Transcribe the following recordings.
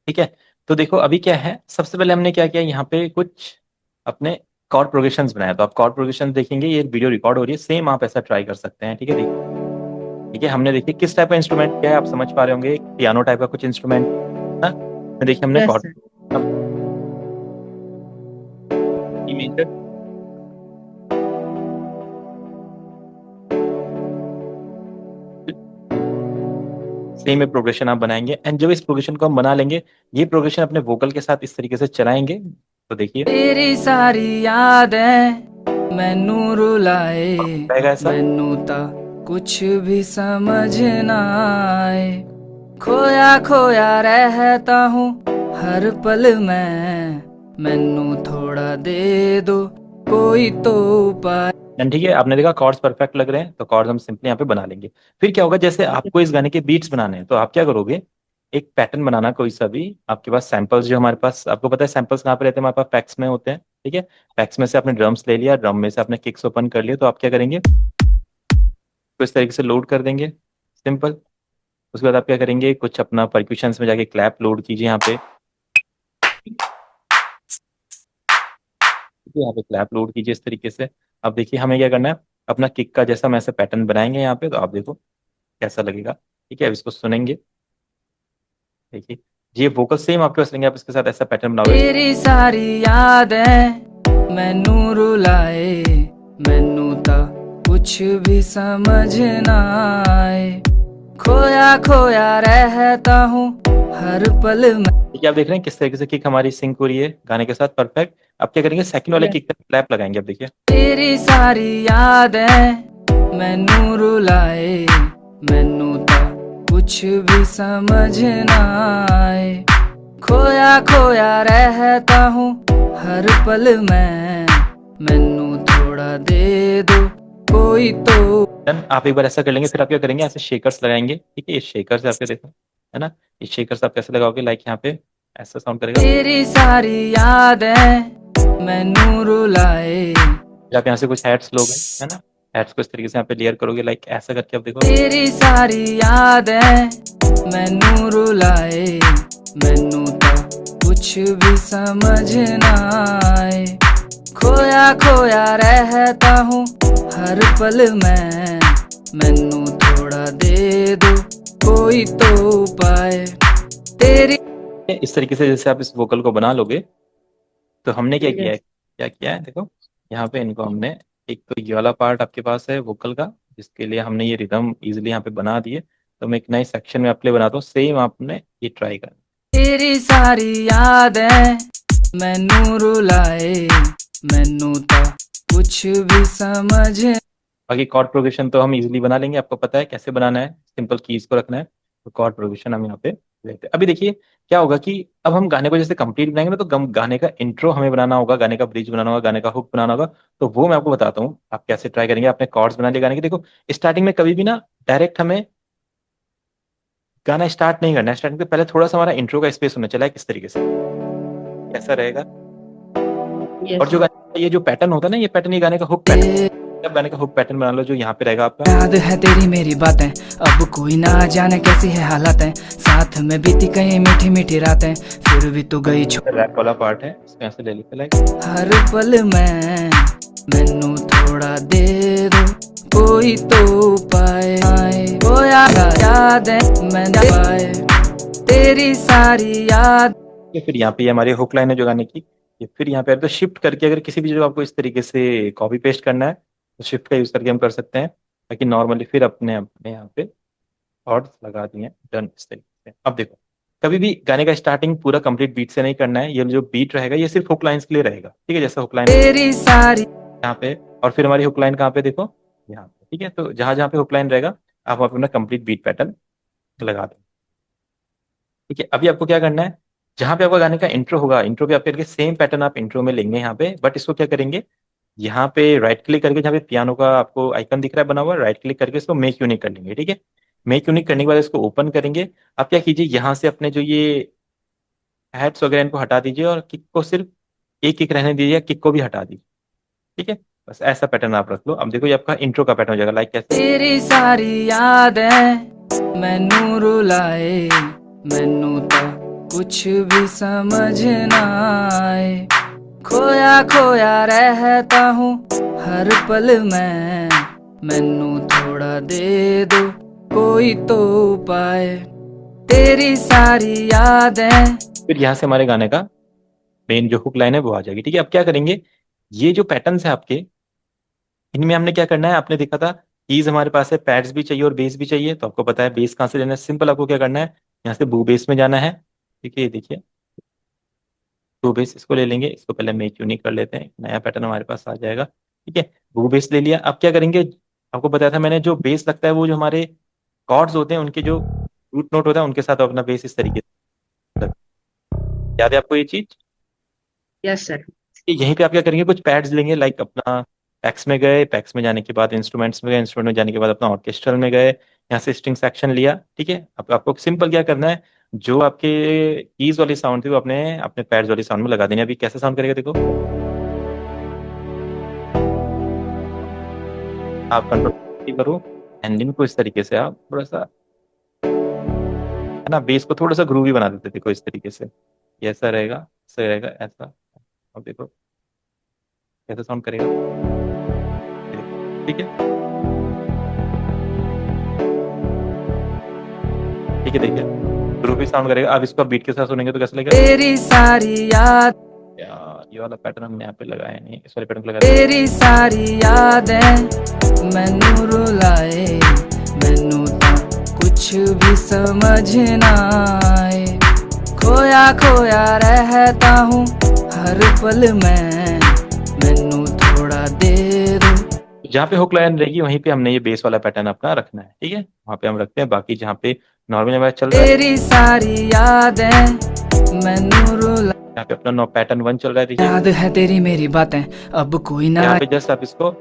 ठीक है। तो देखो अभी क्या है, सबसे पहले हमने क्या किया, यहाँ पे कुछ अपने कॉर्ड प्रोग्रेशंस बनाया। तो आप कॉर्ड प्रोग्रेशन देखेंगे, ये वीडियो रिकॉर्ड हो रही है, सेम आप ऐसा ट्राई कर सकते हैं। ठीक है, देखिए। ठीक है, हमने देखिए किस टाइप का इंस्ट्रूमेंट किया है, आप समझ पा रहे होंगे, एक पियानो टाइप का कुछ इंस्ट्रूमेंट ना। देखिए हमने yes chord sir. Major, same है प्रोग्रेशन आप बनाएंगे। एंड जब इस प्रोग्रेशन को हम बना लेंगे, ये प्रोग्रेशन अपने वोकल के साथ इस तरीके से चलाएंगे, तो देखिए तेरी सारी यादें मैनू रुलाए, रहेगा ऐसा। मैनू ता कुछ भी समझ ना आए, खोया खोया रहता हूँ हर पल में, मैनू थोड़ा दे दो कोई तो उपाय। एंड ठीक है, आपने देखा कॉर्ड्स परफेक्ट लग रहे हैं, तो कॉर्ड्स हम सिंपली यहाँ पे बना लेंगे। फिर क्या होगा, जैसे आपको इस गाने के बीट्स बनाने हैं, तो आप क्या करोगे, एक पैटर्न बनाना कोई सा भी। आपके पास सैंपल्स, जो हमारे पास आपको पता है सैंपल्स कहाँ पे रहते हैं, हमारे पास पैक्स में होते हैं। ठीक है, पैक्स में से आपने ड्रम्स ले लिया, ड्रम में से आपने किक्स ओपन कर लिया, तो आप क्या करेंगे, तो इस तरीके से लोड कर देंगे, सिंपल। उसके बाद आप क्या करेंगे, कुछ अपना परक्यूशंस में जाके क्लैप लोड कीजिए यहाँ पे। ठीक है, यहाँ पे क्लैप लोड कीजिए इस तरीके से। अब देखिए हमें क्या करना है, अपना किक का जैसा हम ऐसे पैटर्न बनाएंगे यहाँ पे, तो आप देखो कैसा लगेगा। ठीक है, अब इसको सुनेंगे, देखिए ये वोकल सेम आपके पास रहेंगे, आप इसके साथ ऐसा पैटर्न बनाओगे। तेरी सारी यादें मैनू रुलाए, मैनू ता कुछ भी समझ ना आए, खोया खोया रहता हूँ हर पल में। ठीक है, आप देख रहे हैं किस तरीके से किक हमारी सिंक हो रही है गाने के साथ, परफेक्ट। अब क्या करेंगे, सेकंड वाले किक पे क्लैप लगाएंगे, अब देखिए। तेरी सारी यादें मैनू रुलाए, मैनू ता कुछ भी समझ ना आए, खोया खोया रहता हूँ हर पल में, मैनू थोड़ा दे दो कोई तो। देन आप एक बार ऐसा कर लेंगे, फिर आप क्या करेंगे, ऐसे शेकर्स लगाएंगे। ठीक है, ये शेकर्स आपके देखो, है ना। ये शेकर्स आप कैसे लगाओगे, लाइक यहाँ पे ऐसा साउंड करेगा। तेरी सारी यादें मैनू रुलाए, फिर आप यहाँ से कुछ हैट्स लोगे, है ना। हैट्स को इस तरीके से यहाँ पे लेयर करोगे, लाइक ऐसा करके, आप देखो। तेरी सारी यादें मैनू रुलाए, मैनू ता कुछ भी समझ ना आए, खोया खोया रहता हूँ हर पल में, मैनू थोड़ा दे दो कोई तो उपाय। तेरी इस तरीके से जैसे आप इस वोकल को बना लोगे, तो हमने क्या किया है, क्या किया है देखो, यहाँ पे इनको हमने, एक तो ये वाला पार्ट आपके पास है वोकल का, जिसके लिए हमने ये रिदम इजीली यहाँ पे बना दिए। तो मैं एक नए सेक्शन में अपने बनाता हूँ, सेम आपने ये ट्राई करना। तेरी सारी यादें मैनू रुलाए, मैनू ता कुछ भी समझ। बाकी कॉर्ड प्रोग्रेशन तो हम इजीली बना लेंगे, आपको पता है कैसे बनाना है, सिंपल कीज को रखना है। तो कॉर्ड प्रोग्रेशन हम यहाँ पे लेते हैं। अभी देखिए क्या होगा कि अब हम गाने को जैसे कंप्लीट बनाएंगे ना, तो गाने का इंट्रो हमें बनाना होगा, गाने का ब्रिज बनाना होगा, गाने का हुक बनाना होगा। तो वो मैं आपको बताता हूँ आप कैसे ट्राई करेंगे। आपने कॉर्ड्स बना लिए गाने के, देखो स्टार्टिंग में कभी भी ना डायरेक्ट हमें गाना स्टार्ट नहीं करना है। स्टार्टिंग से पहले थोड़ा सा हमारा इंट्रो का स्पेस होना चाहिए, किस तरीके से, कैसा रहेगा। और जो गाने ये जो पैटर्न होता है ना, ये पैटर्न, ये गाने का हुक पैटर्न, अब गाने का हुक पैटर्न बना लो जो यहाँ पे रहेगा आपका। याद है तेरी मेरी बातें, अब कोई ना जाने कैसी है हालतें, साथ में बीती कई मीठी मीठी रातें, फिर भी तू गई छोड़। रैप वाला पार्ट है, इसको यहाँ से ले लेते लाइक। हर पल में मैनू थोड़ा दे दो कोई तो उपाय, खोया याद है मैंने पाए, तेरी सारी याद। ये फिर यहाँ पे ये हमारी हुक लाइन है जो गाने की, ये फिर यहाँ पे तो शिफ्ट करके, अगर किसी भी जगह आपको इस तरीके से कॉपी पेस्ट करना है, तो शिफ्ट का यूज करके हम कर सकते हैं। ताकि नॉर्मली फिर अपने अपने यहाँ पे कॉर्ड्स लगा दिए, डन इस तरीके से। अब देखो, कभी भी गाने का स्टार्टिंग पूरा कंप्लीट बीट से नहीं करना है, ये जो बीट रहेगा ये सिर्फ हुक लाइंस के लिए रहेगा। ठीक है, जैसे हुक लाइन तेरी सारी यहाँ पे, और फिर हमारी हुक लाइन कहाँ पे, देखो यहाँ पे। ठीक है, तो जहां जहाँ पे हुक लाइन रहेगा, आप वहाँ पे अपना कंप्लीट बीट पैटर्न लगा दें। ठीक है, अभी आपको क्या करना है, जहां पे आपका गाने का इंट्रो होगा, इंट्रो पे आप करके सेम पैटर्न आप इंट्रो में लेंगे यहाँ पे, बट इसको क्या करेंगे, यहाँ पे राइट क्लिक करके, जहाँ पे पियानो का आपको आइकन दिख रहा है बना हुआ, राइट क्लिक करके इसको मेक यूनिक कर लेंगे। ठीक है, मेक यूनिक करने के बाद इसको ओपन करेंगे। आप क्या कीजिए, यहाँ से अपने जो ये हैट्स वगैरह इनको हटा दीजिए, और किक को सिर्फ एक किक रहने दीजिए, किक को भी हटा दीजिए। ठीक है, बस ऐसा पैटर्न आप रख लो। अब देखो ये आपका इंट्रो का पैटर्न हो जाएगा, लाइक कैसे। तेरी सारी यादें मैनू रुलाए, मैनू ता कुछ भी समझ ना आए, खोया खोया रहता हूँ हर पल मैं, मैनू थोड़ा दे दो कोई तो उपाय, तेरी सारी यादें। फिर यहाँ से हमारे गाने का मेन जो हुक लाइन है वो आ जाएगी। ठीक है, अब क्या करेंगे, ये जो पैटर्न्स है आपके, इनमें हमने क्या करना है, आपने देखा था कीज हमारे पास है, पैड्स भी चाहिए और बेस भी चाहिए। तो आपको पता है बेस कहाँ से लेना है, सिंपल आपको क्या करना है, यहाँ से बू बेस में जाना है। ठीक है, ये देखिए बू बेस, इसको ले लेंगे, इसको पहले मेक यूनिक कर लेते हैं, नया पैटर्न हमारे पास आ जाएगा। ठीक है, बू बेस ले लिया। अब क्या करेंगे, आपको बताया था मैंने, जो बेस लगता है वो जो हमारे कॉर्ड्स होते हैं उनके जो रूट नोट होता है उनके साथ अपना बेस इस तरीके से लगता है। याद है आपको ये चीज? Yes sir. यहीं पे आप क्या करेंगे, कुछ पैड्स लेंगे, लाइक अपना पैक्स में गए, पैक्स में जाने के बाद इंस्ट्रूमेंट्स में गए, इंस्ट्रूमेंट में जाने के बाद अपना ऑर्केस्ट्रल में गए, यहाँ से स्ट्रिंग सेक्शन लिया। ठीक है, अब आपको सिंपल क्या करना है, जो आपके कीज वाली साउंड थी वो अपने अपने पैड्स वाली साउंड में लगा देनी है। अभी कैसे साउंड करेगा देखो, आप कंट्रोल करो हैंडलिंग को, इस तरीके से आप थोड़ा सा, है ना, बेस को थोड़ा सा ग्रूवी बना देते, देखो इस तरीके से, ये ऐसा रहेगा, ऐसा रहेगा, ऐसा। अब देखो कैसे साउंड करेगा, ये देखो, ठीक है। ठीक है, देखिए ग्रूवी साउंड करेगा। अब इसको बीट के साथ सुनेंगे तो कैसा लगेगा, तेरी सारी याद, यार ये वाला पैटर्न हमने यहाँ पे लगाया नहीं, इस वाले पैटर्न को लगा तेरी सारी यादें मैनू रुलाए, मैनू तो कुछ भी समझ ना आए, खोया खोया रहता हूँ हर पल मैं, मैनू थोड़ा दे दो। जहाँ पे हुक लाइन रहेगी वहीं पे हमने ये बेस वाला पैटर्न अपना रखना है। ठीक है, वहाँ पे हम रखते हैं, बाकी जहाँ पे नॉर्मल आवाज चल रहा है, तेरी सारी यादें मैनू रुला, यहाँ पे अपना पैटर्न 1 चल रहा है, देखिए याद है तेरी मेरी बातें अब कोई ना, यहाँ पे जस्ट आप इसको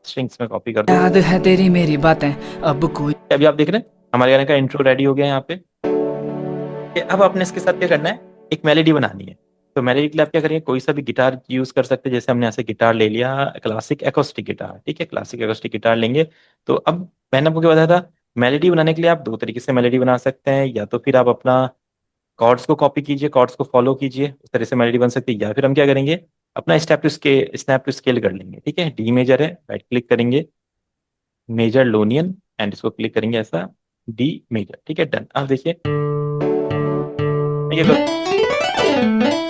स्ट्रिंग्स में कॉपी कर दो। याद है तेरी मेरी बातें अब कोई। अभी आप देख रहे हैं हमारे गाने का इंट्रो रेडी हो गया है यहाँ पे। अब आपने इसके साथ क्या करना है, एक मेलेडी बनानी है। तो मेलेडी के लिए आप क्या करेंगे, कोई सा भी गिटार यूज कर सकते हैं, जैसे हमने ऐसे गिटार ले लिया, क्लासिक एक्रोस्टिक गिटार। ठीक है, क्लासिक एक्रोस्टिक गिटार लेंगे। तो अब मैंने आपको क्या बताया था, मेलेडी बनाने के लिए आप दो तरीके से मेलेडी बना सकते हैं, या तो फिर आप अपना कॉर्ड्स को कॉपी कीजिए, कॉर्ड्स को फॉलो कीजिए, उस तरह से मेलेडी बन सकती है, या फिर हम क्या करेंगे, अपना स्नैप टू स्केल कर लेंगे। ठीक है, डी मेजर है, राइट क्लिक करेंगे, मेजर लोनियन, एंड इसको क्लिक करेंगे ऐसा, डी मेजर। ठीक है, डन। अब देखिए ये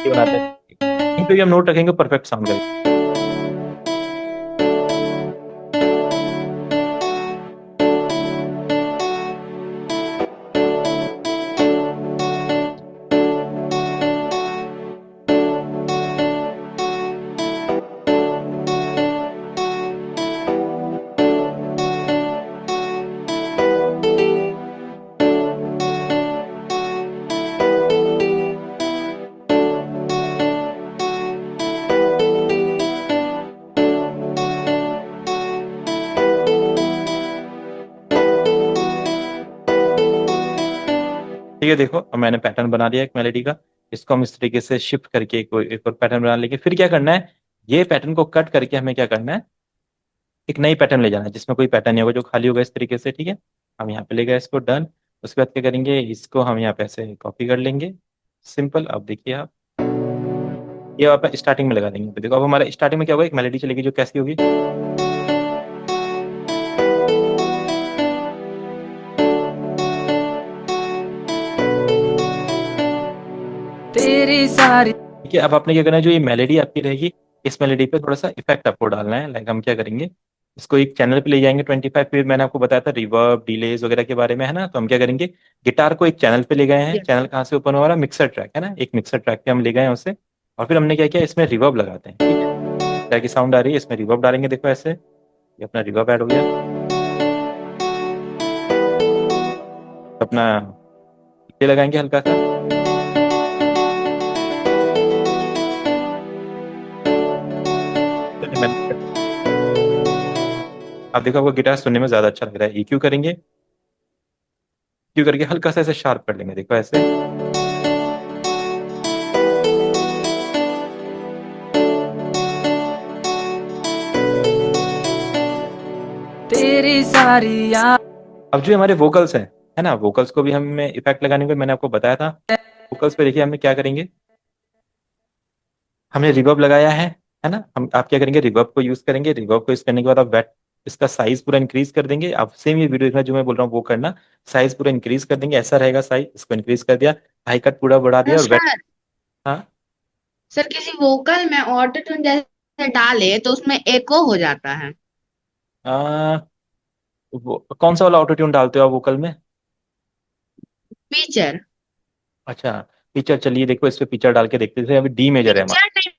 बनाते हैं, कहीं पे भी हम नोट रखेंगे परफेक्ट साउंड करेगा। ठीक है, देखो अब मैंने पैटर्न बना दिया एक मेलेडी का, इसको हम इस तरीके से शिफ्ट करके एक और पैटर्न बना लेंगे। फिर क्या करना है, ये पैटर्न को कट करके हमें क्या करना है, एक नई पैटर्न ले जाना है जिसमें कोई पैटर्न नहीं होगा, जो खाली होगा इस तरीके से। ठीक है, हम यहाँ पे ले गए इसको, डन। उसके बाद क्या करेंगे, इसको हम यहाँ पे ऐसे कॉपी कर लेंगे, सिंपल। अब देखिए आप, ये आप स्टार्टिंग में लगा देंगे। तो देखो अब हमारा स्टार्टिंग में क्या होगा, एक मेलेडी चलेगी जो कैसी होगी, तेरी सारी, ठीक है। अब आपने क्या करना है, जो ये मेलेडी आपकी रहेगी, इस मेलेडी पे थोड़ा सा इफेक्ट आपको डालना है। लाइक हम क्या करेंगे, इसको एक चैनल पे ले जाएंगे 25। फिर मैंने आपको बताया था रिवर्ब डिलेज वगैरह के बारे में, है ना। तो हम क्या करेंगे, गिटार को एक चैनल पे ले गए हैं, यस। चैनल कहाँ से ओपन हो रहा है, मिक्सर ट्रैक है ना, एक मिक्सर ट्रैक पे हम ले गए हैं उसे। और फिर हमने क्या किया, इसमें रिवर्ब लगाते हैं। ठीक है, क्या की साउंड आ रही है, इसमें रिवर्ब डालेंगे, देखो ऐसे, ये अपना रिवर्ब ऐड हो गया। अपना ये लगाएंगे हल्का सा, अब देखो आपको गिटार सुनने में ज्यादा अच्छा लग रहा है। EQ करेंगे, EQ करके हल्का सा ऐसे शार्प कर लेंगे, देखो ऐसे। तेरी सारी याद, अब जो हमारे वोकल्स हैं, है ना। वोकल्स को भी हमें इफेक्ट लगाने को मैंने आपको बताया था। वोकल्स पे देखिए हमें क्या करेंगे, हमने रिवर्ब लगाया है ना। हम आप क्या करेंगे, रिवर्ब को यूज करेंगे। रिवर्ब को यूज करने के बाद आप वेट इसका साइज पूरा इंक्रीज कर देंगे। आप सेम ये वीडियो देखना जो मैं बोल रहा हूँ वो करना। साइज पूरा इंक्रीज कर देंगे, ऐसा रहेगा साइज। इसको इंक्रीज कर दिया, हाई कट पूरा बढ़ा दिया और वेट। सर हाँ। सर किसी वोकल में ऑटो ट्यून जैसे डाले तो उसमें एको हो जाता है। आ, वो कौन सा वाला ऑटो ट्यून डालते हो आप वोकल में? फीचर। अच्छा, पिक्चर, चलिए देखो इस पे पिक्चर डाल के देखते थे। अभी डी मेजर है हमारा। फीचर नहीं,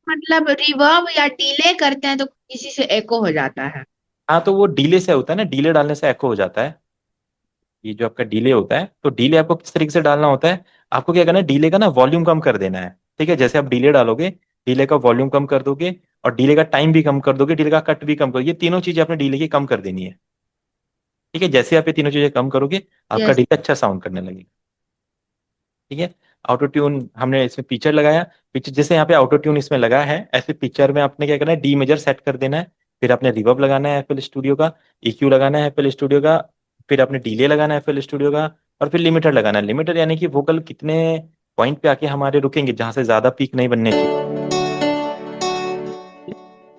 मतलब रिवर्ब या डिले करते हैं तो किसी से एको हो जाता है। हाँ, तो वो डीले से होता है ना, डीले डालने से एको हो जाता है। ये जो आपका डीले होता है, तो डीले आपको किस तरीके से डालना होता है, आपको क्या करना है, डीले का ना वॉल्यूम कम कर देना है। ठीक है, जैसे आप डीले डालोगे, डीले का वॉल्यूम कम कर दोगे और डीले का टाइम भी कम कर दोगे, डीले का कट भी कम करोगे। ये तीनों चीजें आपने डीले की कम कर देनी है। ठीक है, जैसे आप ये तीनों चीजें कम करोगे, आपका यस। डीले अच्छा साउंड करने लगेगा। ठीक है। ऑटो ट्यून हमने इसमें पिक्चर लगाया। पिक्चर जैसे यहाँ पे ऑटो ट्यून इसमें लगा है, ऐसे पिक्चर में आपने क्या करना है, डी मेजर सेट कर देना है। फिर आपने रिवर्ब लगाना है एफएल स्टूडियो का, EQ लगाना है एफएल स्टूडियो का, फिर आपने डिले लगाना है एफएल स्टूडियो का, और फिर लिमिटर लगाना है। लिमिटर यानी कि वोकल कितने पॉइंट पे आके हमारे रुकेंगे, जहां से ज्यादा पीक नहीं बनने चाहिए।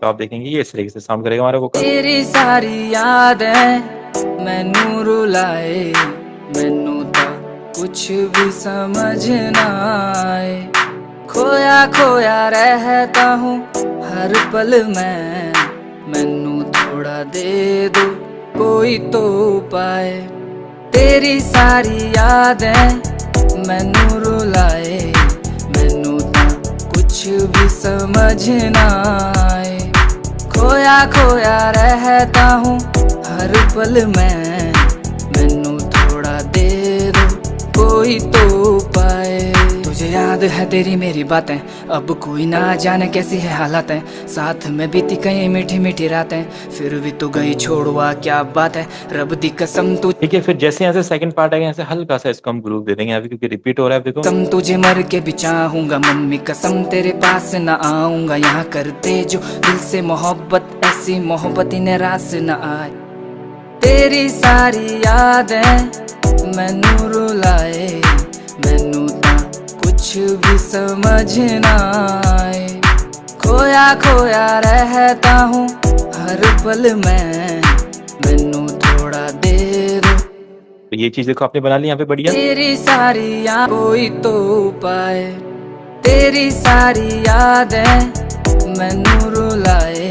तो आप देखेंगे ये इस तरीके से साउंड करेगा हमारा वोकल। तेरी सारी यादें मैनू रुलाए, मैनू तो कुछ भी समझ ना आए। खोया खोया रहता हूँ हर पल मैं, मैनू थोड़ा दे दो कोई तो पाए। तेरी सारी यादें मैनू रुलाए, मैनू तो कुछ भी समझ ना आए। खोया खोया रहता हूँ हर पल मैं, मैनू थोड़ा दे दो कोई तो पाए। तुझे याद है तेरी मेरी बातें, अब कोई ना जाने कैसी है हालातें। साथ में बीती कई मीठी मीठी रातें, फिर भी तू गई छोड़वा क्या बात है, रब दी कसम तू। ठीक है, फिर जैसे यहाँ से सेकंड पार्ट आएगा, यहाँ से हल्का सा इसको हम ग्रूव दे देंगे यहाँ पे, क्योंकि रिपीट हो रहा है। देखो, कसम तुझे मर के भी चाहूंगा, मम्मी कसम तेरे पास न आऊंगा। यहाँ करते जो दिल से मोहब्बत, ऐसी मोहब्बत इन्हें रास न आए। तेरी सारी यादें मैनू रुलाए, मैनू ता कुछ भी समझ ना आए। खोया खोया रहता हूँ हर पल मैं, मैनू थोड़ा दे दो। तो ये चीज देखो आपने बना ली यहाँ पे, बढ़िया। तेरी सारी याद कोई तो पाए, तेरी सारी यादें मैनू रुलाए,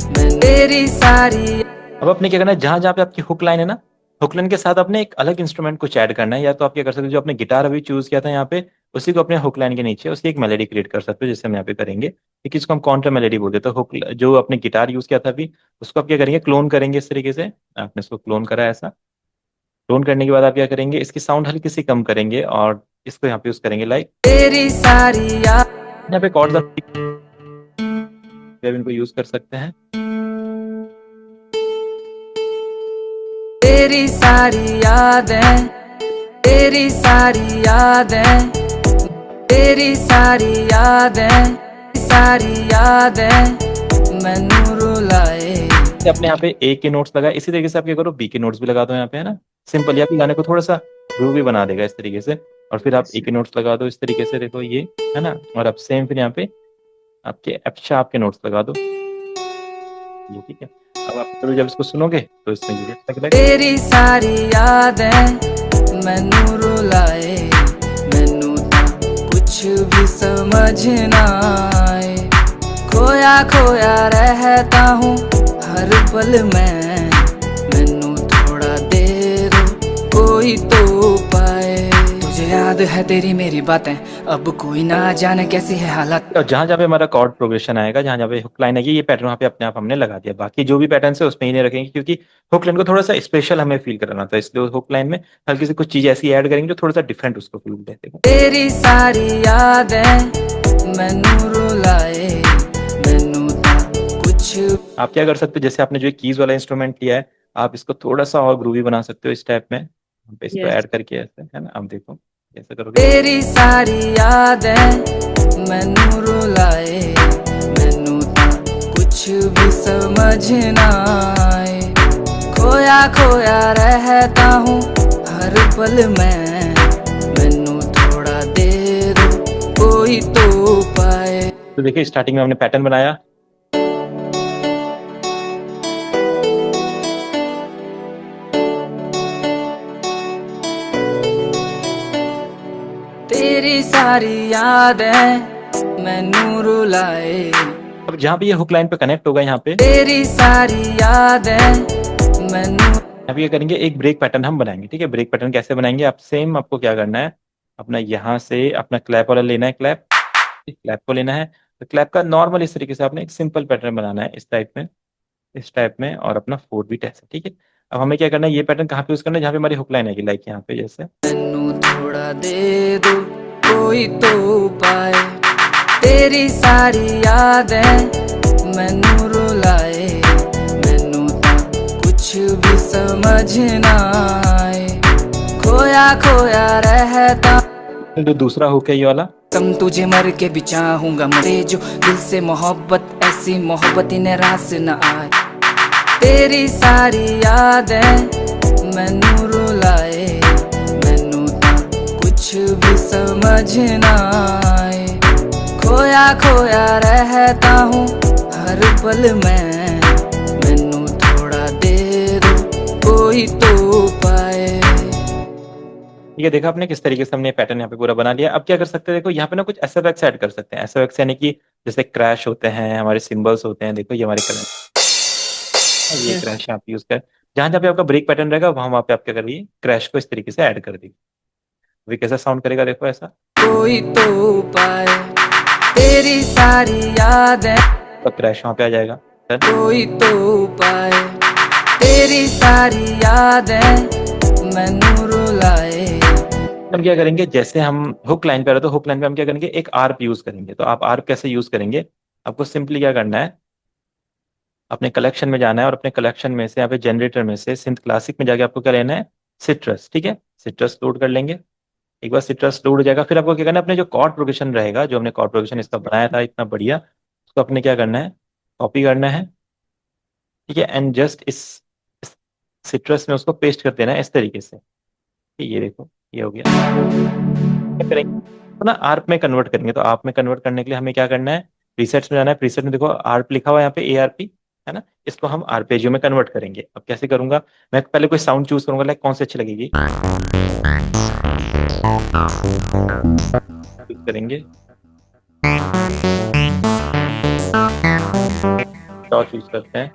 मैं तेरी सारी। अब आपने क्या करना है, जहां जहां पे आपकी हुक लाइन है ना, हुक लाइन के साथ आपने एक अलग इंस्ट्रूमेंट कुछ ऐड करना है। या तो आप क्या कर सकते हो, जो आपने गिटार अभी चूज किया था यहाँ पे, उसी को अपने हुक लाइन के नीचे उसकी एक मेलोडी क्रिएट कर सकते हो, जैसे हम यहाँ पे करेंगे। ठीक है, इसको हम काउंटर मेलोडी बोलते हैं। तो हुक जो आपने गिटार यूज किया था अभी, उसको आप क्या करेंगे, क्लोन करेंगे इस तरीके से। आपने इसको क्लोन करा है ऐसा। क्लोन करने के बाद आप क्या करेंगे, इसकी साउंड हल्की सी कम करेंगे और इसको यहाँ पे यूज करेंगे लाइक तेरी सारी याद। यहाँ पे कॉर्ड्स आप इनको यूज कर सकते हैं। तेरी सारी यादें, तेरी सारी यादें, तेरी सारी यादें, सारी यादें मैनू रुलाए। अपने यहाँ पे ए के नोट्स लगाए, इसी तरीके से आप क्या करो, बी के नोट्स भी लगा दो यहाँ पे, है ना। सिंपल, ये आपके गाने को थोड़ा सा ग्रूवी बना देगा इस तरीके से। और फिर आप ए के नोट्स लगा दो इस तरीके से, देखो ये, है ना। और अब सेम फिर यहाँ पे आपके एफ शार्प के नोट्स लगा दो, ये ठीक है। अब आप जब इसको सुनोगे तो इसमें ये अच्छा लगेगा। तेरी सारी यादें मैनू रुलाए, मैनू ता कुछ भी समझ ना आए। खोया खोया रहता हूँ हर पल मैं, मैनू थोड़ा दे दो कोई तो पाए। तुझे याद है तेरी मेरी बातें, अब कोई ना जाने कैसी है हालत। और जहां जहाँ पे हमारा कॉर्ड प्रोग्रेशन आएगा, जहां जहाँ पे हुक लाइन आएगी, ये पैटर्न वहाँ पे अपने आप हमने लगा दिया। बाकी जो भी पैटर्न है उसमें ही नहीं रखेंगे, क्योंकि हुक लाइन को थोड़ा सा स्पेशल हमें फील कराना था, इसलिए हुक लाइन में हल्की सी कुछ चीज ऐसी ऐड करेंगे जो थोड़ा सा डिफरेंट उसको फील देते हैं। तेरी सारी यादें मैनू रुलाए, मैनू ता कुछ। आप क्या कर सकते हो, जैसे आपने जो कीज वाला इंस्ट्रूमेंट लिया है, आप इसको थोड़ा सा और ग्रूवी बना सकते हो इस टाइप में, इसको यस। ऐड करके ऐसे, है ना। आप देखो कैसे करोगे। तेरी सारी यादें मैनू रुलाए, मैनू ता कुछ भी समझ ना आए। खोया खोया रहता हूँ हर हर पल में मैनू थोड़ा दे दो कोई तो पाए। तो देखिए स्टार्टिंग में हमने पैटर्न बनाया, तेरी सारी यादें मैनू रुलाए, अब जहाँ पे ये हुक लाइन पे कनेक्ट होगा यहाँ पे तेरी सारी यादें मैनू। यहाँ पे ये करेंगे, एक ब्रेक पैटर्न हम बनाएंगे। ठीक है, ब्रेक पैटर्न कैसे बनाएंगे, आप सेम आपको क्या करना है, अपना यहाँ से अपना क्लैप वाला लेना है, क्लैप क्लैप को लेना है। तो क्लैप का नॉर्मल इस तरीके से आपने एक सिंपल पैटर्न बनाना है, इस टाइप में, इस टाइप में, और अपना 4 बीट ऐसे। ठीक है, अब हमें क्या करना है, ये पैटर्न कहाँ पे यूज करना है, जहाँ पे हमारी हुक लाइन आएगी, लाइक यहाँ पे जैसे। मैनू थोड़ा दे दो कोई तो पाए, तेरी सारी यादें मैनू रुलाए, मैनू तो कुछ भी समझ ना आए, खोया खोया रहता। जो दूसरा हुक है ये वाला, कम तुझे मर के भी चाहूंगा, मरे जो दिल से मोहब्बत, ऐसी मोहब्बत इन्हें रास न आए, तेरी सारी यादें मैनू रुलाए, मैनू तो कुछ भी समझ ना आए, खोया खोया रहता हूँ हर पल में, मैनू थोड़ा दे दो कोई तो पाए। ठीक है, देखा आपने किस तरीके से हमने पैटर्न यहाँ पे पूरा बना लिया। अब क्या कर सकते हैं, देखो यहाँ पे ना कुछ एसएफएक्स ऐड कर सकते हैं। एसएफएक्स यानी कि जैसे क्रैश होते हैं, हमारे सिंबल्स होते हैं, देखो ये हमारे ये क्रैश यहाँ पे यूज कर, जहाँ जहाँ पे आपका ब्रेक पैटर्न रहेगा वहां पे आप क्या करिए, क्रैश को इस तरीके से ऐड कर दीजिए। अभी कैसा साउंड करेगा, देखो ऐसा, कोई तो पाए, तेरी सारी यादें, तो क्रैश वहां पे आ जाएगा। कोई तो पाए, तेरी सारी यादें मैनू रुलाए। हम क्या करेंगे, जैसे हम हुक लाइन पे आ रहे, तो हुक लाइन पे हम क्या करेंगे, एक आर्प यूज करेंगे। तो आप आर्प कैसे यूज करेंगे, आपको सिंपली क्या करना है, अपने कलेक्शन में जाना है, और अपने कलेक्शन में से यहाँ पे जनरेटर में से सिंथ क्लासिक में जाके आपको क्या लेना है, सिट्रस। ठीक है, सिट्रस लोड कर लेंगे। एक बार सिट्रस लोड हो जाएगा, फिर आपको क्या करना है, अपने जो कॉर्ड प्रोग्रेशन रहेगा, जो हमने कॉर्ड प्रोग्रेशन इसका बनाया था इतना बढ़िया, उसको अपने क्या करना है, कॉपी करना है। ठीक है, एंड जस्ट इस सिट्रस में उसको पेस्ट कर देना है इस तरीके से। ये देखो ये हो गया। क्या करेंगे, तो ना आर्प में कन्वर्ट करेंगे। तो आर्प में कन्वर्ट करने के लिए हमें क्या करना है, प्रीसेट्स में जाना है। प्रीसेट में देखो आर्प लिखा हुआ है यहाँ पे, ARP है ना, इसको हम आर्पेजियो में कन्वर्ट करेंगे। अब कैसे करूंगा, मैं पहले कोई साउंड चूज करूंगा, लाइक कौन सी अच्छी लगेगी, चूज करेंगे, तो चूज करते हैं।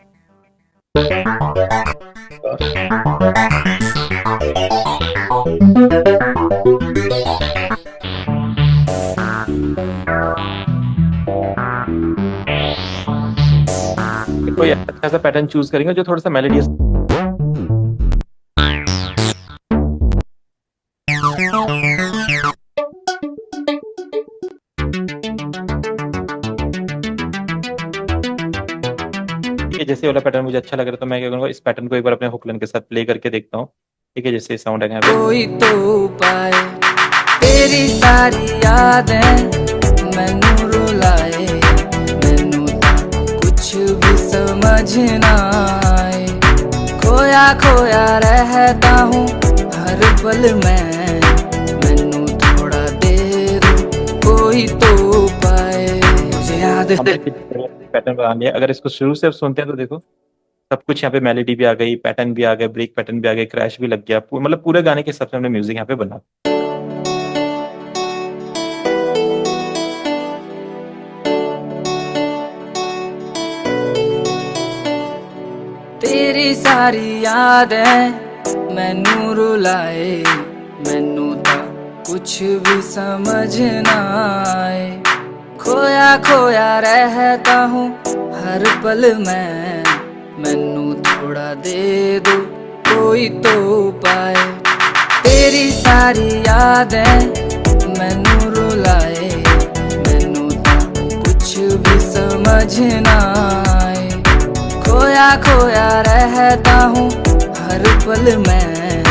कोई अच्छा सा पैटर्न चूज करेंगे जो थोड़ा सा मेलोडियस। ठीक है, जैसे वाला पैटर्न मुझे अच्छा लग रहा है, तो मैं क्या करूंगा, इस पैटर्न को एक बार अपने हुक लाइन के साथ प्ले करके देखता हूँ। ठीक है, जैसे साउंड आएगा यहाँ कोई तो पाए, तेरी सारी यादें मैनू रुलाए, मैनू तो कुछ भी समझ ना आए, खोया खोया रहता हूँ हर पल में, मैनू थोड़ा दे दो कोई तो पाए। मुझे याद है पैटर्न बना लिया। अगर इसको शुरू से अब सुनते हैं तो देखो सब कुछ यहाँ पे, मेलोडी भी आ गई, पैटर्न भी आ गए, ब्रेक पैटर्न भी आ गए, क्रैश भी लग गया, मतलब पूरे गाने के हिसाब से हमने म्यूजिक यहाँ पे बना। तेरी सारी यादें मैनू रुलाए, मैनू तो कुछ भी समझ ना आए, खोया खोया रहता हूँ हर पल में, मैनू थोड़ा दे दो कोई तो पाए, तेरी सारी यादें मैनू रुलाए, मैनू तो कुछ भी समझ ना आए, खोया खोया रहता हूँ हर पल में,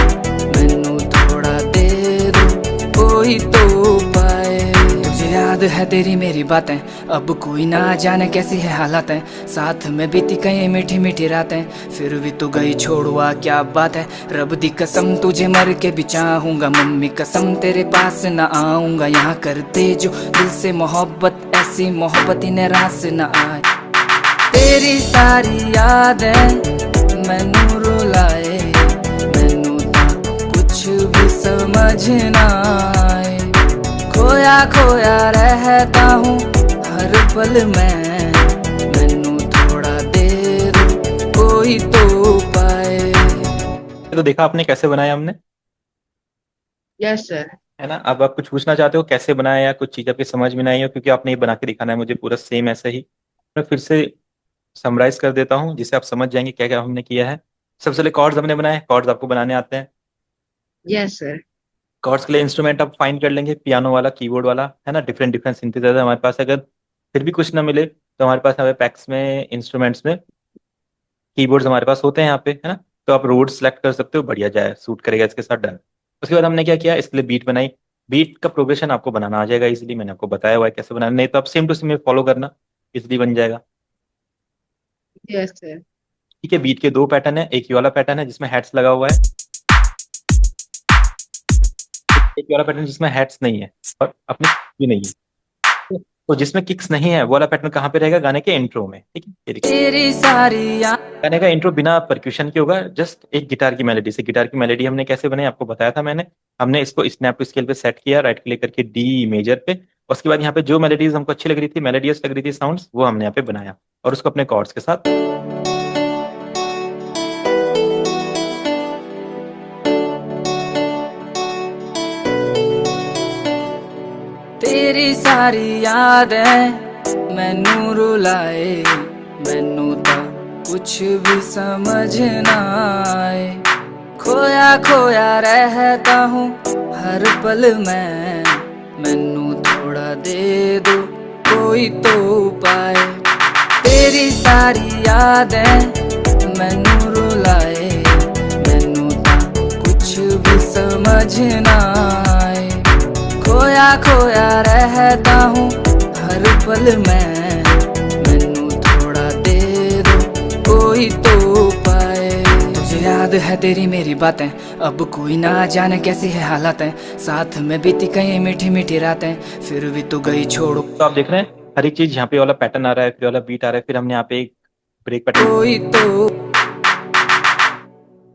मैनू थोड़ा दे दो कोई तो पाए। मुझे याद याद है तेरी मेरी बातें, अब कोई ना जाने कैसी है हालातें, साथ में बीती कई मीठी मीठी रातें, फिर भी तू गई छोड़ुआ क्या बात है। रब दी कसम तुझे मर के भी चाहूंगा, मम्मी कसम तेरे पास न आऊंगा, यहाँ करते जो दिल से मोहब्बत, ऐसी मोहब्बत इन्हें रास न आए। तेरी सारी यादें मैनू रुलाए, मैनू ता कुछ भी समझ ना आए, खोया खोया रहता हूँ हर पल मैं, मैनू थोड़ा दे दो कोई तो पाए। तो देखा आपने कैसे बनाया हमने, यस सर। है ना। अब आप कुछ पूछना चाहते हो कैसे बनाया, या कुछ चीज़ आपकी समझ में नहीं आई हो, क्योंकि आपने ये बना के दिखाना है मुझे पूरा सेम ऐसे ही। मैं फिर से समराइज कर देता हूँ जिससे आप समझ जाएंगे क्या क्या हमने किया है। सबसे पहले कॉर्ड्स हमने बनाए, कॉर्ड्स आपको बनाने आते हैं। Yes sir. कॉर्ड्स के लिए इंस्ट्रूमेंट आप फाइंड कर लेंगे, पियानो वाला, कीबोर्ड वाला, है ना। डिफरेंट डिफरेंट सिंथेसाइजर हमारे पास, अगर फिर भी कुछ ना मिले तो हमारे पास हमारे पैक्स में इंस्ट्रूमेंट्स में कीबोर्ड्स हमारे पास होते हैं यहाँ पे, है ना। तो आप रोड सेलेक्ट कर सकते हो, बढ़िया जाए, सूट करेगा इसके साथ, डन। उसके बाद हमने क्या किया, इसके लिए बीट बनाई। बीट का प्रोग्रेशन आपको बनाना आ जाएगा इजीली, मैंने आपको बताया हुआ है कैसे बनाना, नहीं तो आप सेम टू सेम फॉलो करना, इजीली बन जाएगा। Yes sir. ठीक है, बीट के दो पैटर्न है, एक ये वाला पैटर्न है जिसमें हेड्स लगा हुआ है, एक ये वाला पैटर्न जिसमें हेड्स नहीं है और अपनी भी नहीं है। तो जिसमें किक्स नहीं है वो वाला पैटर्न कहाँ पे रहेगा, गाने के इंट्रो में। ठीक है, ये देखिए, तेरी सारी याद गाने का इंट्रो बिना परक्यूशन के होगा, जस्ट एक गिटार की मेलोडी से। गिटार की मेलोडी हमने कैसे बनाई आपको बताया था मैंने। हमने इसको स्नैप टू स्केल पे सेट किया, राइट क्लिक करके डी मेजर पे। उसके बाद यहाँ पे जो मेलोडीज हमको अच्छी लग रही थी, मेलोडियस लग रही थी साउंड्स, वो हमने यहाँ पे बनाया और उसको अपने कॉर्ड्स के साथ। तेरी सारी यादें मैनू रुलाए, मैनू ता कुछ भी समझ ना आए, खोया खोया रहता हूँ हर पल मैं, मैनू थोड़ा दे दो कोई तो पाए। तेरी सारी यादें मैनू रुलाए, मैनू ता कुछ भी समझ ना आए, खोया खोया रहता हूँ हर पल मैं, मैनू थोड़ा दे दो कोई तो पाए। तुझे याद है तेरी मेरी बातें, अब कोई ना जाने कैसी है हालातें, साथ में बीती कई मीठी मीठी रातें, फिर भी तू गई छोड़ो। तो आप देख रहे हैं हर एक चीज, यहाँ पे वाला पैटर्न आ रहा है, फिर वाला बीट आ रहा है, फिर हमने यहाँ पे एक ब्रेक पैटर्न। कोई तो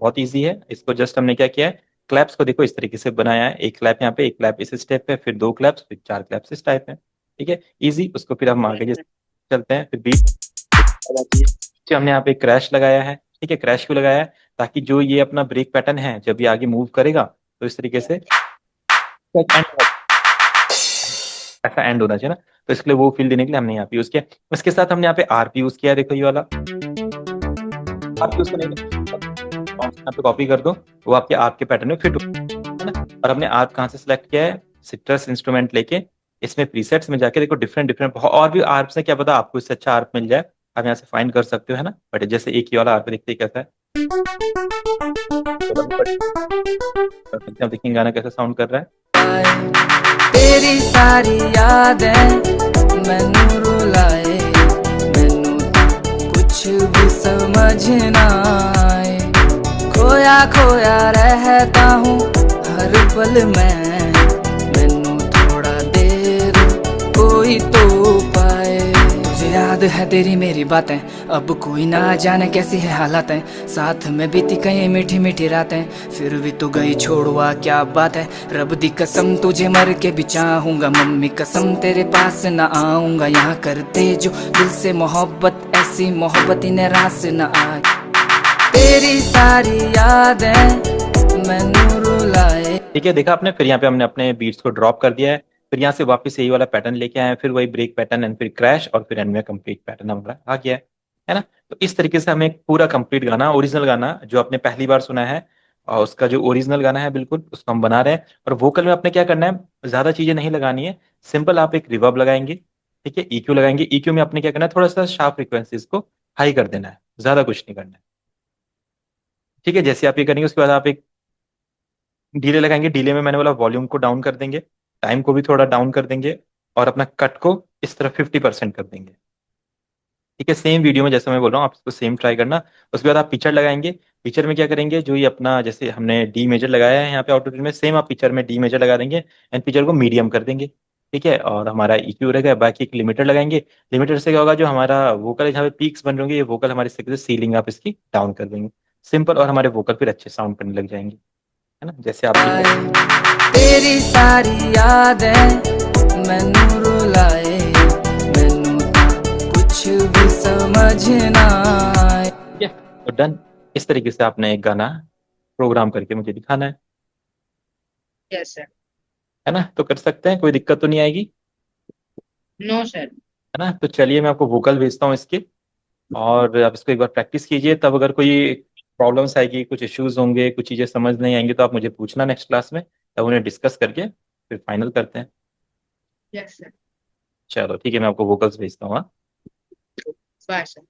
बहुत इजी है, इसको जस्ट हमने क्या किया है, क्लैप्स को देखो इस तरीके से बनाया है, एक क्लैप यहाँ पे, एक क्लैप इस स्टेप पे, फिर दो क्लैप्स, फिर चार क्लैप्स इस टाइप में। ठीक है, इजी। उसको फिर हम आगे जैसे चलते हैं, फिर बीट आ जाती है। फिर हमने यहाँ पे क्रैश लगाया है। ठीक है, क्रैश क्यों लगाया है, ताकि जो ये अपना ब्रेक पैटर्न है जब ये आगे मूव करेगा तो इस तरीके से ऐसा एंड होना चाहिए ना, तो इसके लिए वो फील देने के लिए हमने यहाँ पे यूज किया। उसके साथ हमने यहाँ पे आरपी यूज किया है, देखो ये वाला आरपी यूज करने यहाँ पे कॉपी कर दो, वो आपके आर्प के पैटर्न में फिट हो, है ना। और हमने आर्प कहाँ से सिलेक्ट किया है, सिट्रस इंस्ट्रूमेंट लेके इसमें प्रीसेट्स में जाके देखो डिफरेंट डिफरेंट और भी आर्प से, क्या पता आपको इससे अच्छा आर्प मिल जाए, आप यहाँ से फाइंड कर सकते हो, है ना। बट जैसे एक ही वाला आर्प देखते हैं कैसा है, देखेंगे गाना कैसा साउंड कर रहा है। तेरी सारी यादें मैनू रुलाए, मैनू कुछ भी समझ ना आए, खोया खोया रहता हूँ हर पल मैं, मैनू थोड़ा दे दो कोई तो पाए। तुझे याद है तेरी मेरी बातें, अब कोई ना जाने कैसी है हालातें, साथ में बीती कई मीठी मीठी रातें, फिर भी तू गई छोड़ुआ क्या बात है। रब दी कसम तुझे मर के भी चाहूंगा, मम्मी कसम तेरे पास न आऊंगा, यहाँ करते जो दिल से मोहब्बत, ऐसी मोहब्बत इन्हें रास न आए। तेरी सारी यादें मैनू रुलाए। ठीक है, देखा आपने। फिर यहाँ पे हमने अपने बीट्स को ड्रॉप कर दिया है, फिर यहाँ से वापस यही वाला पैटर्न लेके आए हैं, फिर वही ब्रेक पैटर्न एंड फिर क्रैश, और फिर एंड में कंप्लीट पैटर्न हमारा आ गया है ना। तो इस तरीके से हमें एक पूरा कंप्लीट गाना, ओरिजिनल गाना जो आपने पहली बार सुना है, और उसका जो ओरिजिनल गाना है बिल्कुल उसको हम बना रहे हैं। और वोकल में आपने क्या करना है, ज्यादा चीजें नहीं लगानी है, सिंपल आप एक रिवर्ब लगाएंगे, ठीक है, ईक्यू लगाएंगे। ईक्यू में आपने क्या करना है, थोड़ा सा शार्प फ्रीक्वेंसीज को हाई कर देना है, ज्यादा कुछ नहीं करना है। ठीक है, जैसे आप ये करेंगे उसके बाद आप एक डीले लगाएंगे, डीले में मैंने बोला वॉल्यूम को डाउन कर देंगे, टाइम को भी थोड़ा डाउन कर देंगे, और अपना कट को इस तरफ 50% कर देंगे। ठीक है, सेम वीडियो में जैसे मैं बोल रहा हूँ आप इसको सेम ट्राई करना। उसके बाद आप पिक्चर लगाएंगे। पिक्चर में क्या करेंगे, जो ये अपना जैसे हमने डी मेजर लगाया है यहाँ पे ऑटो ट्यून में, सेम आप पिक्चर में डी मेजर लगा देंगे एंड पिक्चर को मीडियम कर देंगे। ठीक है, और हमारा EQ रहेगा, बाकी एक लिमिटर लगाएंगे। लिमिटर से क्या होगा, जो हमारा वोकल जहाँ पे पीक्स बन रहे होंगे, ये वोकल हमारी सीलिंग आप इसकी डाउन कर देंगे। सिंपल, और हमारे वोकल फिर अच्छे साउंड करने लग जाएंगे, है ना, जैसे आप दिख रहे हैं। तेरी सारी यादें मैनू रुलाए, मैनू तां कुछ भी समझ ना आए। ठीक है, तो डन। इस तरीके से आपने एक गाना प्रोग्राम करके मुझे दिखाना यस सर। है ना, तो कर सकते हैं, कोई दिक्कत तो नहीं आएगी, नो सर। है ना। तो चलिए मैं आपको वोकल भेजता हूँ इसके, और आप इसको एक बार प्रैक्टिस कीजिए। तब अगर कोई प्रॉब्लम्स आएगी, कुछ इश्यूज होंगे, कुछ चीज़ें समझ नहीं आएंगी, तो आप मुझे पूछना नेक्स्ट क्लास में, तब उन्हें डिस्कस करके फिर फाइनल करते हैं। Yes sir. चलो ठीक है, मैं आपको वोकल्स भेजता हूँ, हाँ। Bye sir.